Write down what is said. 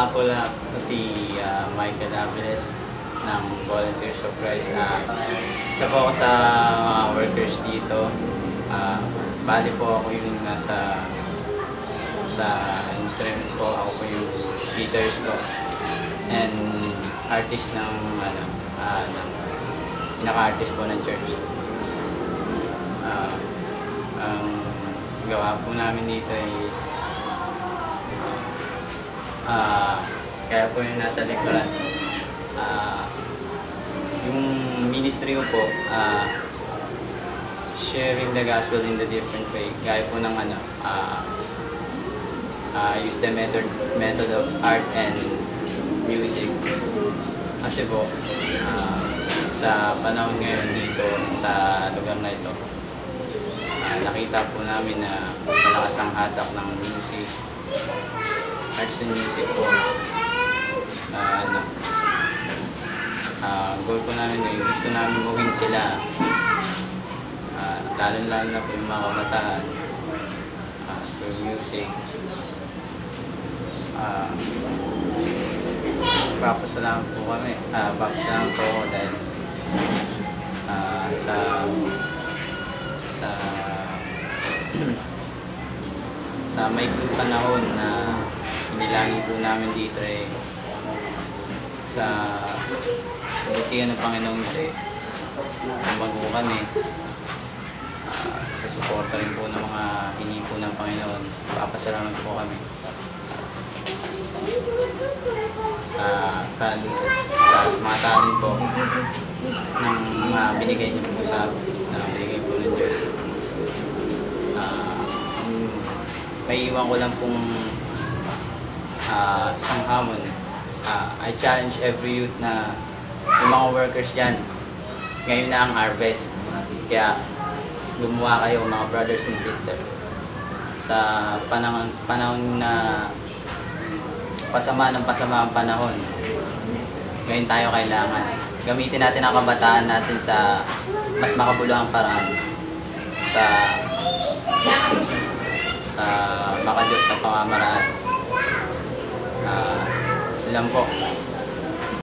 Pula ko si Michael Aviles ng Volunteers of Christ. Isa po ako sa mga workers dito. Bali po ako yung nasa sa instrument po. Ako po yung leaders ko and artist ng pinaka-artist po ng church. Ang gawa po namin dito is kaya po yung nasa likuran. Yung ministry ko po, sharing the gospel in the different way. Gaya po ng use the method of art and music. Kasi po, sa panahon ngayon dito, sa lugar na ito, nakita po namin na malakas ang hatak ng music, arts and music po. Goal po namin eh, gusto namin gawin sila, lalo na po yung mga kabataan for music. Papasalamat po kami, papasalamat po ako dahil sa maikling panahon na inilangin po namin dito eh, sa kabutihan ng Panginoon kasi tumago kami sa suporta rin po ng mga hiningi po ng Panginoon. Papasalamat po kami sa mga talent po ng mga binigay niyo po sa na binigay po ng Diyos. May iwan ko lang pong isang hamon. I challenge every youth na yung mga workers dyan, ngayon na ang harvest. Kaya gumawa kayo mga brothers and sisters. Sa panahon na pasama ang panahon, ngayon tayo kailangan. Gamitin natin ang kabataan natin sa mas makabuluhang paraan. Sa makadiyos sa pamamaraan. Ilan po.